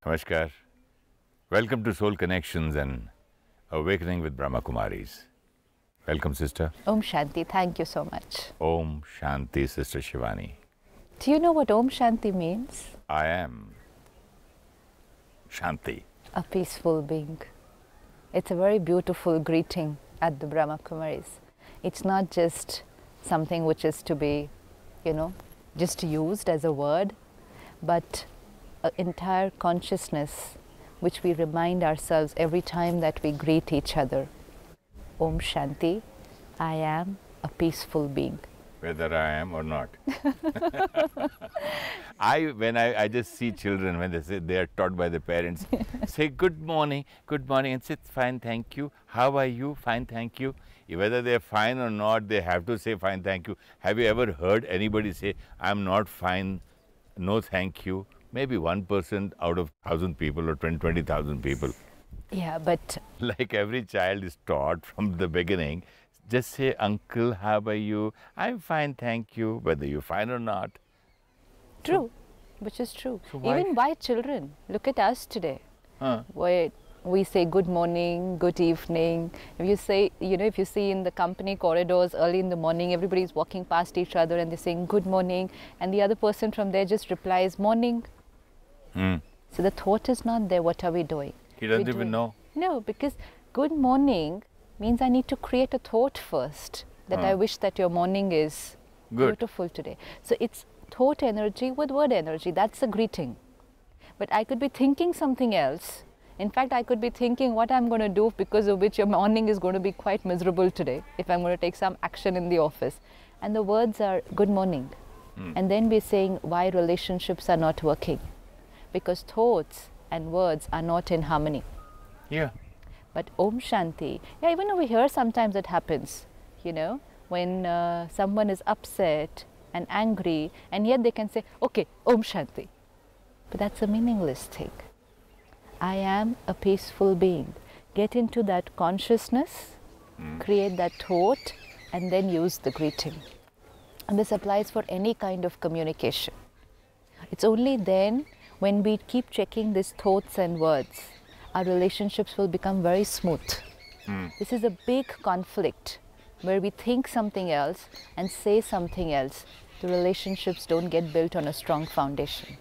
Namaskar. Welcome to Soul Connections and Awakening with Brahma Kumaris. Welcome, sister. Om Shanti, thank you so much. Om Shanti, sister Shivani. Do you know what Om Shanti means? I am Shanti. A peaceful being. It's a very beautiful greeting at the Brahma Kumaris. It's not just something which is to be, just used as a word, but an entire consciousness which we remind ourselves every time that we greet each other. Om Shanti, I am a peaceful being. Whether I am or not. When I just see children, when they are taught by the parents, say good morning, and say fine, thank you. How are you? Fine, thank you. Whether they are fine or not, they have to say fine, thank you. Have you ever heard anybody say, I'm not fine, no thank you? Maybe 1% out of 1,000 people or 20,000 people. Yeah, but like every child is taught from the beginning, just say, uncle, how are you? I'm fine, thank you, whether you're fine or not. True, which is true. So why? Even by children, look at us today. Huh. Where we say good morning, good evening. If you say, if you see in the company corridors early in the morning, everybody's walking past each other and they're saying good morning, and the other person from there just replies morning. So the thought is not there, what are we doing? He doesn't even know. No, because good morning means I need to create a thought first, that I wish that your morning is Good. beautiful today. So it's thought energy with word energy, that's a greeting. But I could be thinking something else. In fact, I could be thinking what I'm going to do because of which your morning is going to be quite miserable today, if I'm going to take some action in the office. And the words are good morning. And then we're saying why relationships are not working. Because thoughts and words are not in harmony. Yeah. But Om Shanti, even over here sometimes it happens, when someone is upset and angry, and yet they can say, okay, Om Shanti. But that's a meaningless thing. I am a peaceful being. Get into that consciousness, create that thought, and then use the greeting. And this applies for any kind of communication. It's only then when we keep checking these thoughts and words, our relationships will become very smooth. This is a big conflict where we think something else and say something else. The relationships don't get built on a strong foundation.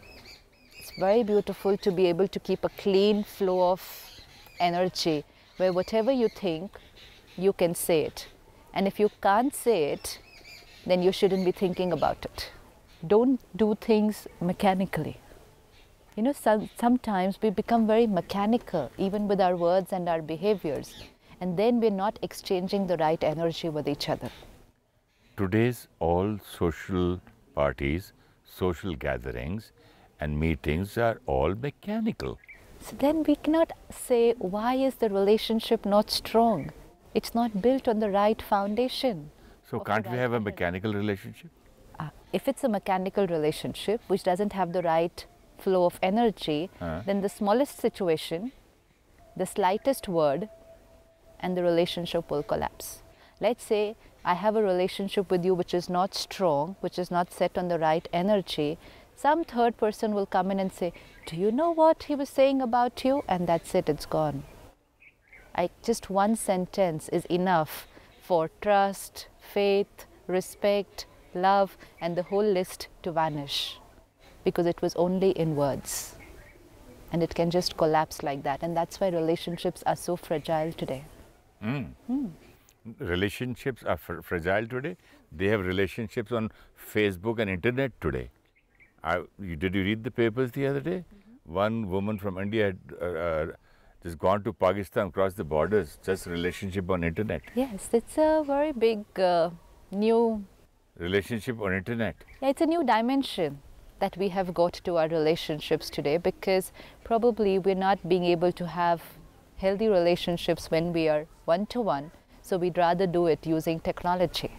It's very beautiful to be able to keep a clean flow of energy where whatever you think, you can say it. And if you can't say it, then you shouldn't be thinking about it. Don't do things mechanically. Sometimes we become very mechanical, even with our words and our behaviors, and then we're not exchanging the right energy with each other. Today's all social parties, social gatherings and meetings are all mechanical. So then we cannot say, why is the relationship not strong? It's not built on the right foundation. So can't we have a mechanical relationship? If it's a mechanical relationship which doesn't have the right flow of energy, then the smallest situation, the slightest word, and the relationship will collapse. Let's say I have a relationship with you which is not strong, which is not set on the right energy. Some third person will come in and say, do you know what he was saying about you? And that's it, it's gone. Just one sentence is enough for trust, faith, respect, love, and the whole list to vanish. Because it was only in words, and it can just collapse like that, and that's why relationships are so fragile today. Relationships are fragile today. They have relationships on Facebook and internet today. Did you read the papers the other day? One woman from India had just gone to Pakistan, crossed the borders, just relationship on internet. Yes, it's a very big new Relationship on internet. Yeah, it's a new dimension that we have got to our relationships today, because probably we're not being able to have healthy relationships when we are one-to-one, so we'd rather do it using technology.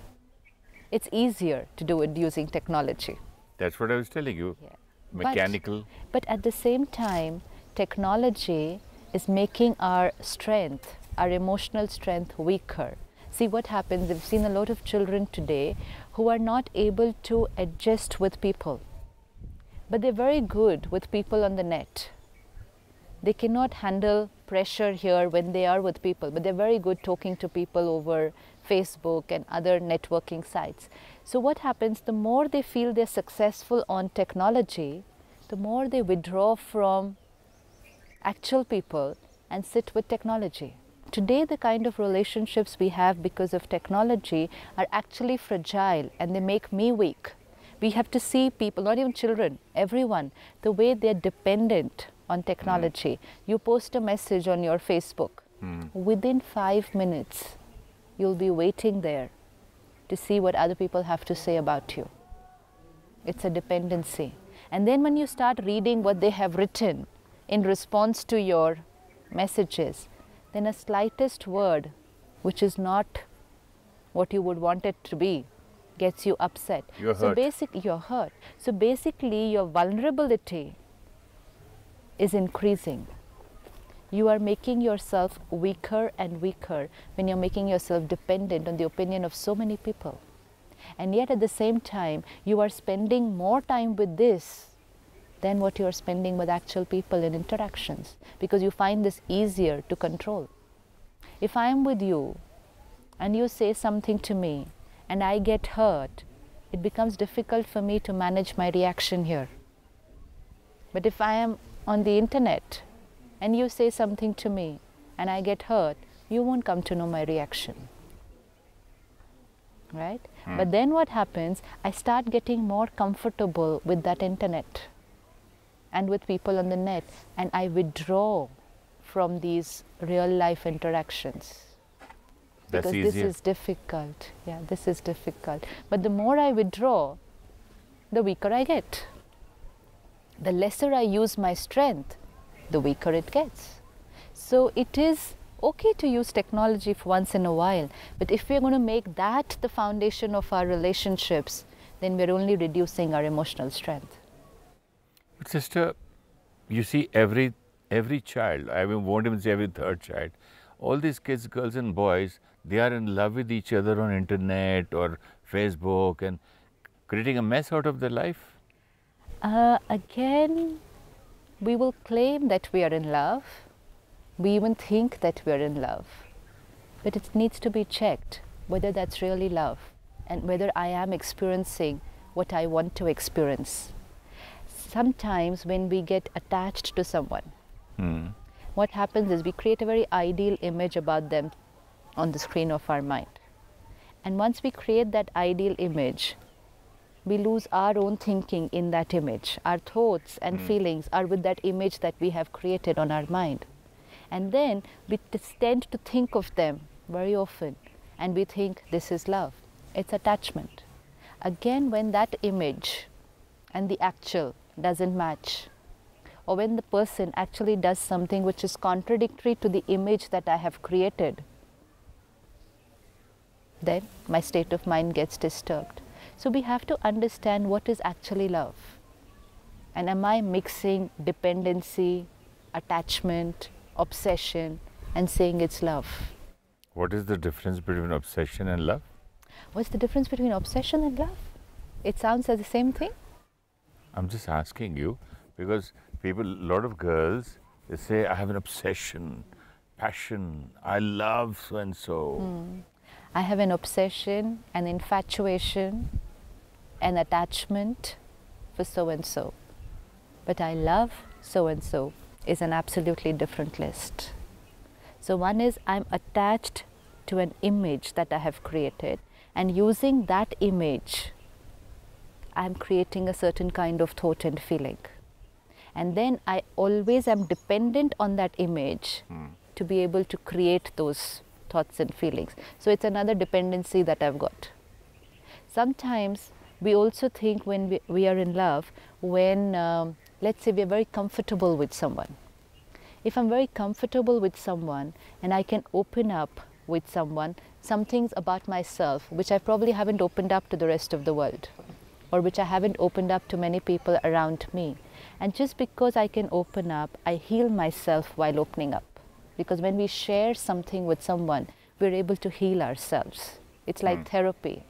It's easier to do it using technology. That's what I was telling you. Yeah. Mechanical. But at the same time, technology is making our strength, our emotional strength, weaker. See what happens, we've seen a lot of children today who are not able to adjust with people. But they're very good with people on the net. They cannot handle pressure here when they are with people, but they're very good talking to people over Facebook and other networking sites. So what happens, the more they feel they're successful on technology, the more they withdraw from actual people and sit with technology. Today, the kind of relationships we have because of technology are actually fragile, and they make me weak. We have to see people, not even children, everyone, the way they're dependent on technology. You post a message on your Facebook. Within 5 minutes, you'll be waiting there to see what other people have to say about you. It's a dependency. And then when you start reading what they have written in response to your messages, then a slightest word, which is not what you would want it to be, gets you upset. You're so hurt. You're hurt. So basically, your vulnerability is increasing. You are making yourself weaker and weaker when you're making yourself dependent on the opinion of so many people. And yet at the same time, you are spending more time with this than what you are spending with actual people in interactions, because you find this easier to control. If I am with you and you say something to me and I get hurt, it becomes difficult for me to manage my reaction here. But if I am on the internet and you say something to me and I get hurt, you won't come to know my reaction. Right? But then what happens, I start getting more comfortable with that internet and with people on the net, and I withdraw from these real life interactions. That's because easier. this is difficult. Yeah, this is difficult. But the more I withdraw, the weaker I get. The lesser I use my strength, the weaker it gets. So it is okay to use technology for once in a while, but if we're going to make that the foundation of our relationships, then we're only reducing our emotional strength. But sister, you see every child, I won't even say every third child, all these kids, girls and boys, they are in love with each other on internet or Facebook and creating a mess out of their life. Again, we will claim that we are in love. We even think that we are in love. But it needs to be checked whether that's really love and whether I am experiencing what I want to experience. Sometimes when we get attached to someone, what happens is we create a very ideal image about them on the screen of our mind. And once we create that ideal image, we lose our own thinking in that image. Our thoughts and feelings are with that image that we have created on our mind. And then we tend to think of them very often, and we think this is love. It's attachment. Again, when that image and the actual doesn't match, or when the person actually does something which is contradictory to the image that I have created, then my state of mind gets disturbed. So we have to understand what is actually love. And am I mixing dependency, attachment, obsession, and saying it's love? What is the difference between obsession and love? What's the difference between obsession and love? It sounds as the same thing. I'm just asking you because people, a lot of girls, they say, I have an obsession, passion, I love so and so. I have an obsession, an infatuation, an attachment for so and so. But I love so and so is an absolutely different list. So one is I'm attached to an image that I have created, and using that image, I'm creating a certain kind of thought and feeling. And then I always am dependent on that image to be able to create those thoughts and feelings. So it's another dependency that I've got. Sometimes we also think when we are in love, when let's say we're very comfortable with someone. If I'm very comfortable with someone and I can open up with someone some things about myself which I probably haven't opened up to the rest of the world, or which I haven't opened up to many people around me. And just because I can open up, I heal myself while opening up. Because when we share something with someone, we're able to heal ourselves. It's like therapy.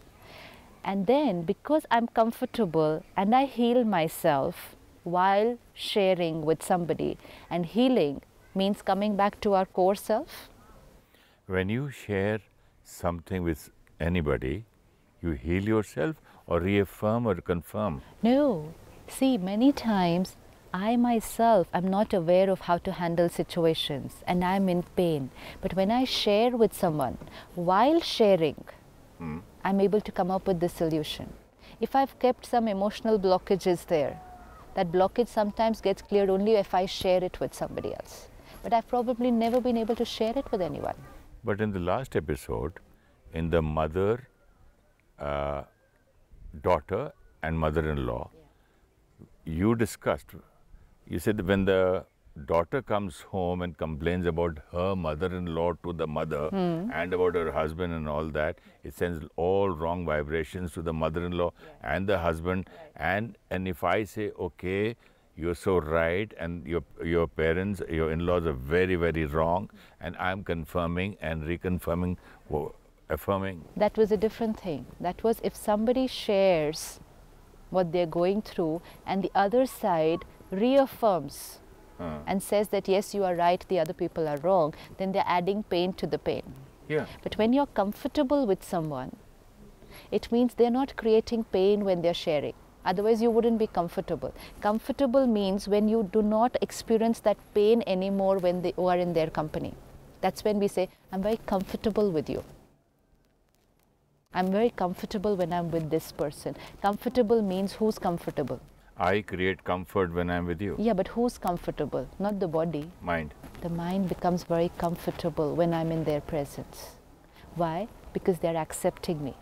And then because I'm comfortable and I heal myself, while sharing with somebody. And healing means coming back to our core self. When you share something with anybody, you heal yourself or reaffirm or confirm? No. See, many times I myself am not aware of how to handle situations and I'm in pain. But when I share with someone, while sharing, I'm able to come up with the solution. If I've kept some emotional blockages there, that blockage sometimes gets cleared only if I share it with somebody else. But I've probably never been able to share it with anyone. But in the last episode, in the mother, daughter and mother-in-law, you discussed, you said that when the daughter comes home and complains about her mother-in-law to the mother and about her husband and all that, it sends all wrong vibrations to the mother-in-law and the husband. And if I say, okay, you're so right, and your parents, your in-laws are very, very wrong, and I'm confirming and reconfirming, affirming. That was a different thing. That was if somebody shares what they're going through and the other side reaffirms and says that yes, you are right, the other people are wrong, then they're adding pain to the pain. Yeah. But when you're comfortable with someone, it means they're not creating pain when they're sharing. Otherwise, you wouldn't be comfortable. Comfortable means when you do not experience that pain anymore when they are in their company. That's when we say, I'm very comfortable with you. I'm very comfortable when I'm with this person. Comfortable means who's comfortable? I create comfort when I'm with you. Yeah, but who's comfortable? Not the body. Mind. The mind becomes very comfortable when I'm in their presence. Why? Because they're accepting me.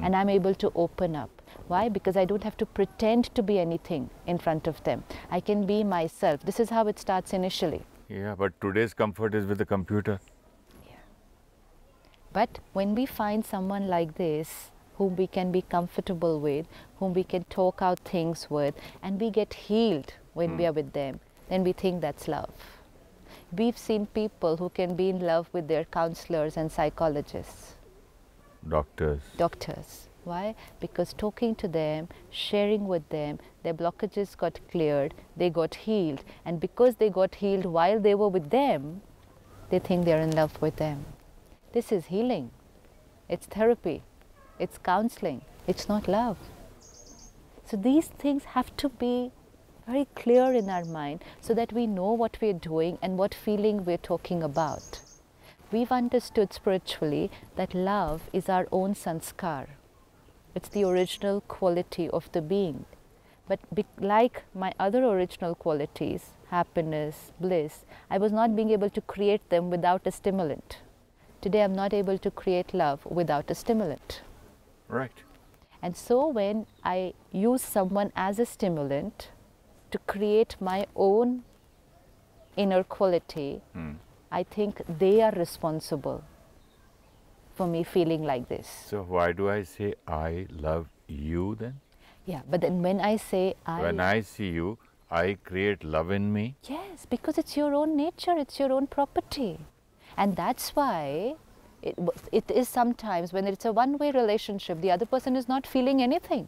And I'm able to open up. Why? Because I don't have to pretend to be anything in front of them. I can be myself. This is how it starts initially. Yeah, but today's comfort is with the computer. Yeah. But when we find someone like this, whom we can be comfortable with, whom we can talk out things with, and we get healed when we are with them, then we think that's love. We've seen people who can be in love with their counselors and psychologists. Doctors. Why? Because talking to them, sharing with them, their blockages got cleared, they got healed. And because they got healed while they were with them, they think they're in love with them. This is healing. It's therapy. It's counseling. It's not love. So these things have to be very clear in our mind so that we know what we're doing and what feeling we're talking about. We've understood spiritually that love is our own sanskar. It's the original quality of the being. But like my other original qualities, happiness, bliss, I was not being able to create them without a stimulant. Today I'm not able to create love without a stimulant. Right. And so when I use someone as a stimulant to create my own inner quality, I think they are responsible for me feeling like this. So why do I say I love you then? Yeah, but then when I say When I see you, I create love in me? Yes, because it's your own nature, it's your own property. And that's why it is sometimes when it's a one-way relationship, the other person is not feeling anything.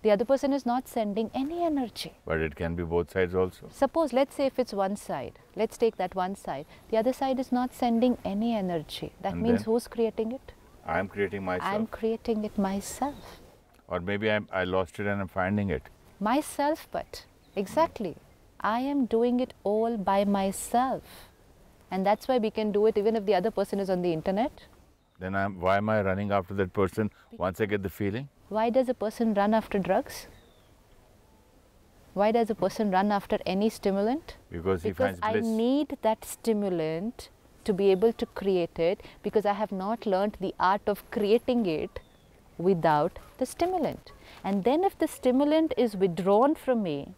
The other person is not sending any energy. But it can be both sides also. Suppose, let's say if it's one side, let's take that one side. The other side is not sending any energy. That And means then? who's creating it? I'm creating myself. I'm creating it myself. Or maybe I lost it and I'm finding it. Myself, but exactly. I am doing it all by myself. And that's why we can do it even if the other person is on the internet. Then why am I running after that person once I get the feeling? Why does a person run after drugs? Why does a person run after any stimulant? Because he finds bliss. I need that stimulant to be able to create it, because I have not learned the art of creating it without the stimulant. And then if the stimulant is withdrawn from me,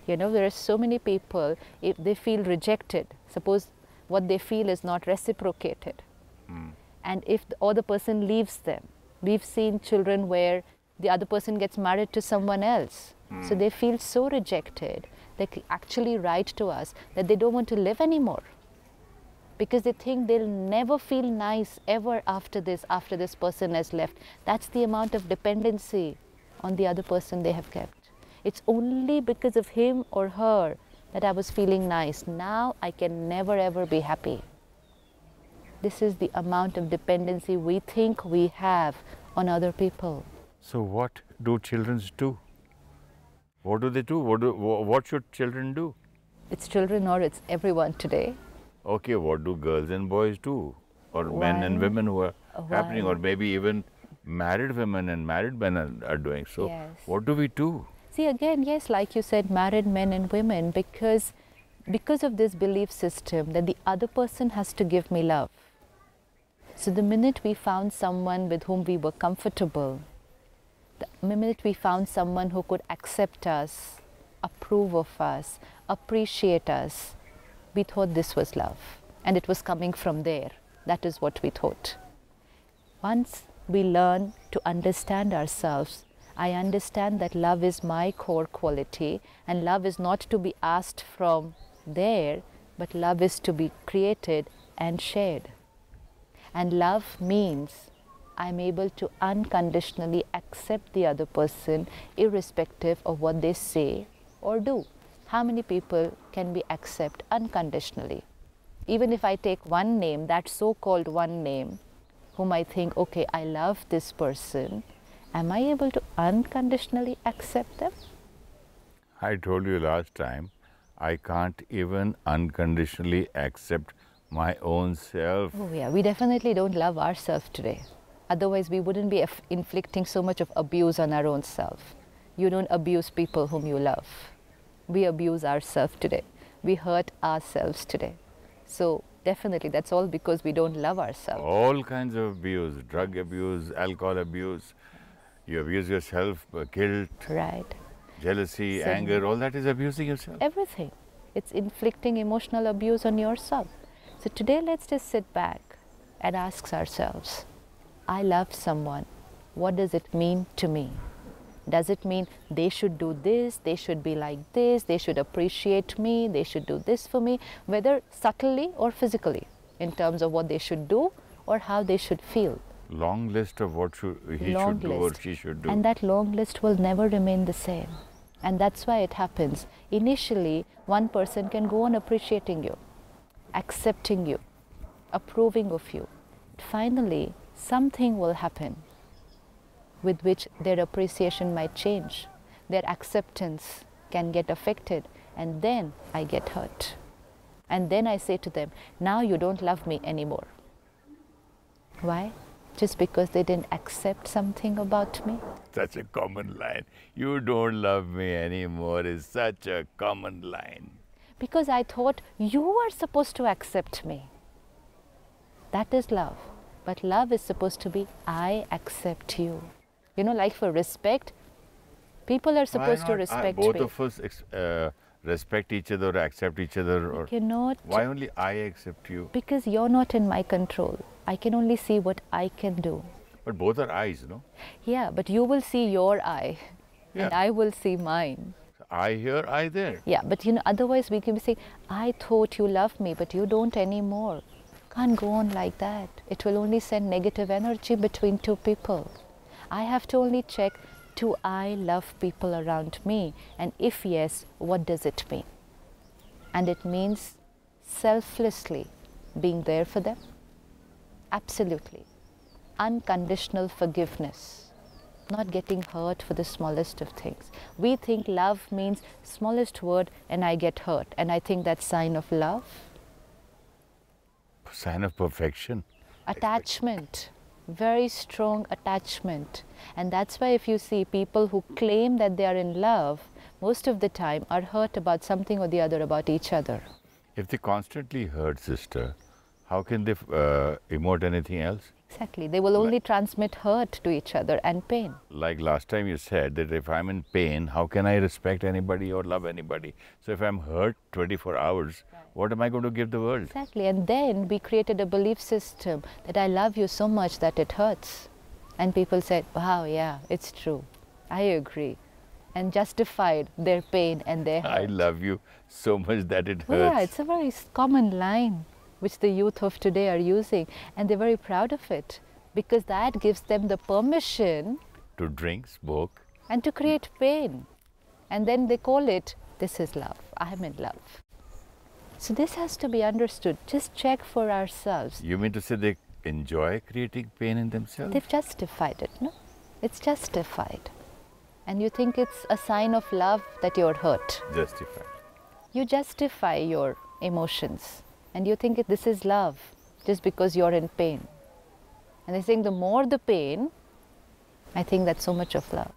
you know, there are so many people, if they feel rejected, suppose what they feel is not reciprocated. And if the other person leaves them, we've seen children where the other person gets married to someone else. So they feel so rejected, they actually write to us that they don't want to live anymore, because they think they'll never feel nice ever after this person has left. That's the amount of dependency on the other person they have kept. It's only because of him or her that I was feeling nice. Now I can never ever be happy. This is the amount of dependency we think we have on other people. So what do children do? What do they do? What should children do? It's children or it's everyone today. Okay, what do girls and boys do? Or men and women who are happening, or maybe even married women and married men are doing. So Yes. what do we do? See, again, yes, like you said, married men and women, because of this belief system that the other person has to give me love. So the minute we found someone with whom we were comfortable, the minute we found someone who could accept us, approve of us, appreciate us, we thought this was love. And it was coming from there. That is what we thought. Once we learn to understand ourselves, I understand that love is my core quality, and love is not to be asked from there, but love is to be created and shared. And love means I'm able to unconditionally accept the other person irrespective of what they say or do. How many people can we accept unconditionally? Even if I take one name, that so-called one name, whom I think, okay, I love this person, am I able to unconditionally accept them? I told you last time, I can't even unconditionally accept my own self. Oh yeah, we definitely don't love ourselves today. Otherwise, we wouldn't be inflicting so much of abuse on our own self. You don't abuse people whom you love. We abuse ourselves today. We hurt ourselves today. So definitely, that's all because we don't love ourselves. All kinds of abuse, drug abuse, alcohol abuse. You abuse yourself, guilt, Right. jealousy, So- anger, all that is abusing yourself. Everything. It's inflicting emotional abuse on yourself. So today, let's just sit back and ask ourselves, I love someone. What does it mean to me? Does it mean they should do this, they should be like this, they should appreciate me, they should do this for me, whether subtly or physically, in terms of what they should do or how they should feel? Long list of what he Long should do or list. she should do. And that long list will never remain the same. And that's why it happens. Initially, one person can go on appreciating you, accepting you, approving of you. Finally, something will happen with which their appreciation might change. Their acceptance can get affected, and then I get hurt. And then I say to them, now you don't love me anymore. Why? Just because they didn't accept something about me? Such a common line. You don't love me anymore is such a common line. Because I thought you are supposed to accept me. That is love. But love is supposed to be, I accept you. You know, like for respect, people are supposed to respect both me. of us respect each other or accept each other? Or Cannot, why only I accept you? because you're not in my control. I can only see what I can do. But both are eyes, no? Yeah, but you will see your eye, and Yeah. I will see mine. I here, I there. Yeah, but you know, otherwise we can be saying, I thought you loved me, but you don't anymore. Can't go on like that. It will only send negative energy between two people. I have to only check, do I love people around me? And if yes, what does it mean? And it means selflessly being there for them. Absolutely. Unconditional forgiveness. Not getting hurt for the smallest of things. We think love means smallest word and I get hurt. And I think that's sign of love. Sign of perfection. Attachment. Very strong attachment. And that's why if you see people who claim that they are in love, most of the time are hurt about something or the other about each other. If they constantly hurt, sister, how can they emote anything else? Exactly. They will only transmit hurt to each other and pain. Like last time you said that if I'm in pain, how can I respect anybody or love anybody? So if I'm hurt 24 hours, what am I going to give the world? Exactly. And then we created a belief system that I love you so much that it hurts. And people said, wow, yeah, it's true. I agree. And justified their pain and their hurt. I love you so much that it hurts. Well, yeah, it's a very common line which the youth of today are using. And they're very proud of it because that gives them the permission To drink, smoke. and to create pain And then they call it, this is love, I am in love. So this has to be understood. Just check for ourselves. You mean to say they enjoy creating pain in themselves? They've justified it, no? It's justified. And you think it's a sign of love that you're hurt. Justified. You justify your emotions and you think this is love just because you're in pain. And they're saying the more the pain, I think that's so much of love.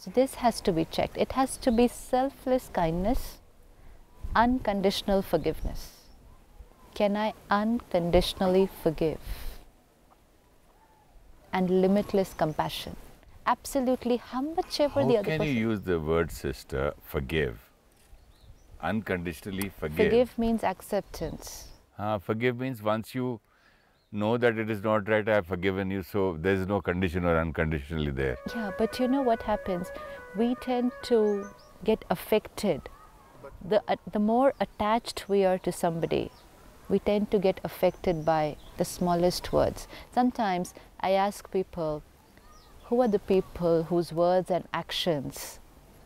So this has to be checked. It has to be selfless kindness, unconditional forgiveness. Can I unconditionally forgive? And limitless compassion. Absolutely, how much ever the other person. How can you use the word, sister, forgive? Unconditionally forgive. Forgive means acceptance. Forgive means once you know that it is not right, I have forgiven you, so there is no condition or unconditionally there. Yeah, but you know what happens? We tend to get affected. The more attached we are to somebody, we tend to get affected by the smallest words. Sometimes I ask people, who are the people whose words and actions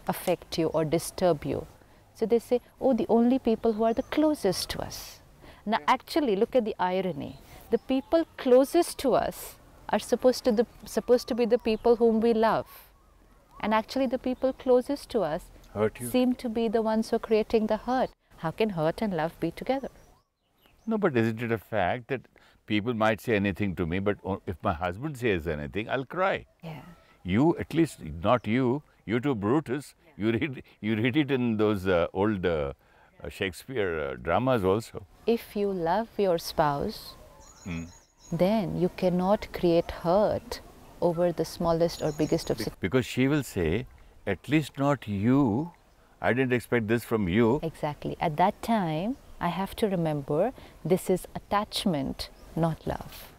affect you or disturb you? So they say, oh, the only people who are the closest to us. Now actually, look at the irony. The people closest to us are supposed to be the people whom we love. And actually the people closest to us seem to be the ones who are creating the hurt. How can hurt and love be together? No, but isn't it a fact that people might say anything to me, but if my husband says anything, I'll cry. Yeah. You, at least not you, you too, Brutus, you read it in those old Shakespeare dramas also. If you love your spouse, then you cannot create hurt over the smallest or biggest of situations. Because she will say, at least not you, I didn't expect this from you. Exactly. At that time, I have to remember this is attachment, not love.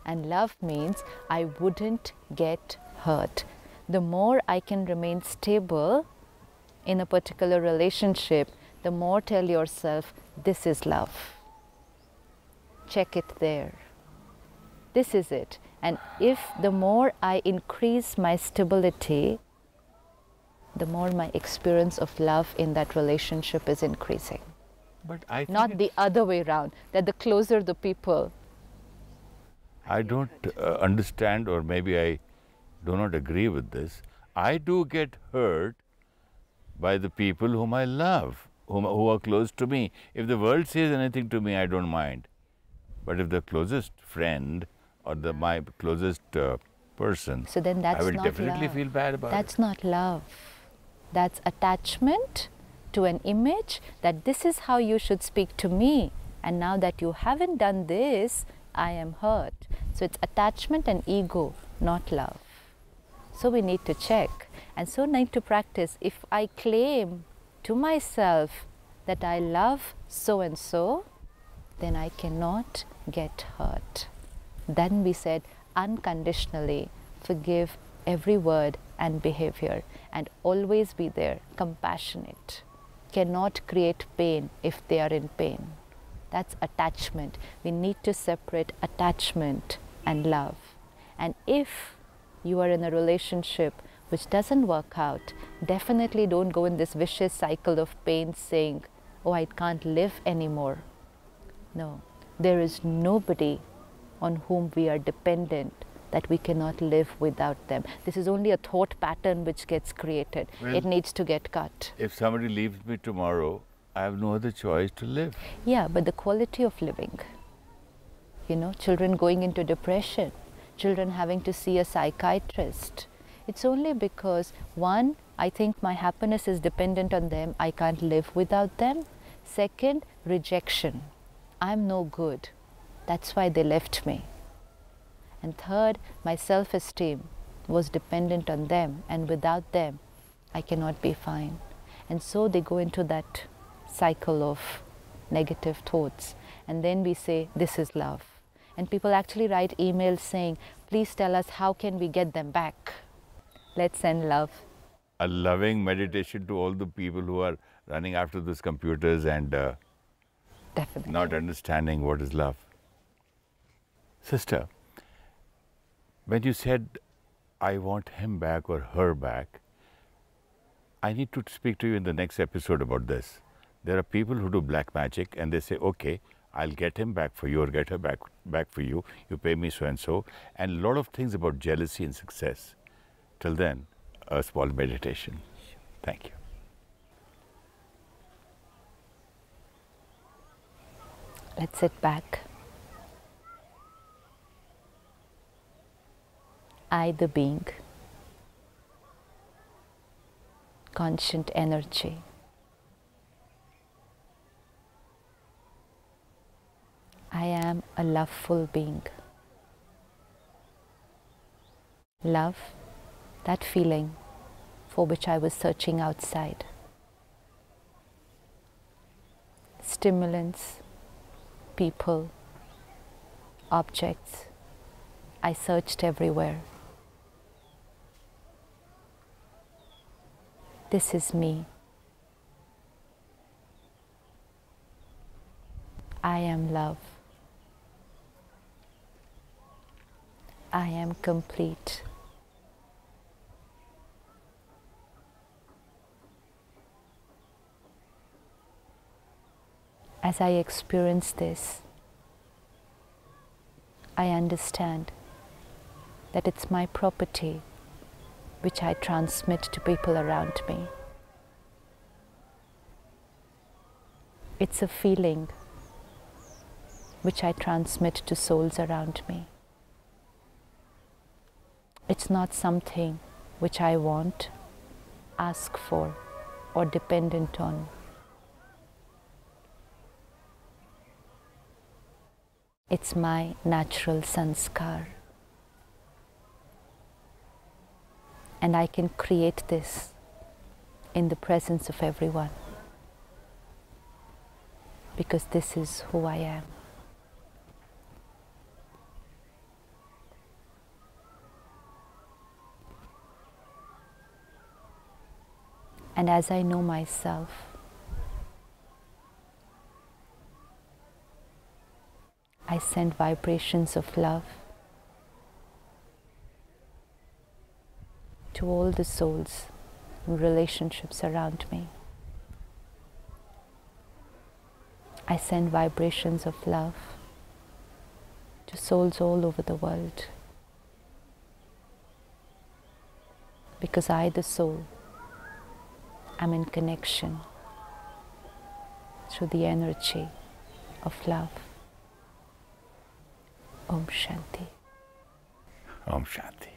And love means I wouldn't get hurt. The more I can remain stable in a particular relationship, the more tell yourself, this is love. Check it there. This is it. And if the more I increase my stability, the more my experience of love in that relationship is increasing. But I think not the other way around, that the closer the people. I don't understand, or maybe I do not agree with this. I do get hurt by the people whom I love, who are close to me. If the world says anything to me, I don't mind. But if the closest friend or my closest person, So then that's I will not definitely love. feel bad about That's it. not love. That's attachment to an image that this is how you should speak to me. And now that you haven't done this, I am hurt. So it's attachment and ego, not love. So we need to check. And so need to practice. If I claim to myself that I love so and so, then I cannot get hurt. Then we said unconditionally forgive every word and behavior and always be there, compassionate. Cannot create pain if they are in pain. That's attachment. We need to separate attachment and love. And if you are in a relationship which doesn't work out, definitely don't go in this vicious cycle of pain saying, oh, I can't live anymore. No, there is nobody on whom we are dependent that we cannot live without them. This is only a thought pattern which gets created. Well, it needs to get cut. If somebody leaves me tomorrow, I have no other choice to live. Yeah, but the quality of living, you know, children going into depression, children having to see a psychiatrist. It's only because, one, I think my happiness is dependent on them, I can't live without them. Second, rejection. I'm no good. That's why they left me. And third, my self-esteem was dependent on them, and without them, I cannot be fine. And so they go into that cycle of negative thoughts. And then we say, this is love. And people actually write emails saying, please tell us how can we get them back. Let's send love. A loving meditation to all the people who are running after those computers and Definitely. not understanding what is love. Sister, when you said, I want him back or her back, I need to speak to you in the next episode about this. There are people who do black magic and they say, okay, I'll get him back for you or get her back for you. You pay me so and so. And a lot of things about jealousy and success. Till then, a small meditation. Thank you. Let's sit back. I, the being, conscient energy. I am a loveful being. Love, that feeling for which I was searching outside. Stimulants, people, objects, I searched everywhere. This is me. I am love. I am complete. As I experience this, I understand that it's my property which I transmit to people around me. It's a feeling which I transmit to souls around me. It's not something which I want, ask for, or dependent on. It's my natural sanskar. And I can create this in the presence of everyone, because this is who I am. And as I know myself, I send vibrations of love to all the souls and relationships around me. I send vibrations of love to souls all over the world, because I, the soul, am in connection through the energy of love. Om Shanti. Om Shanti.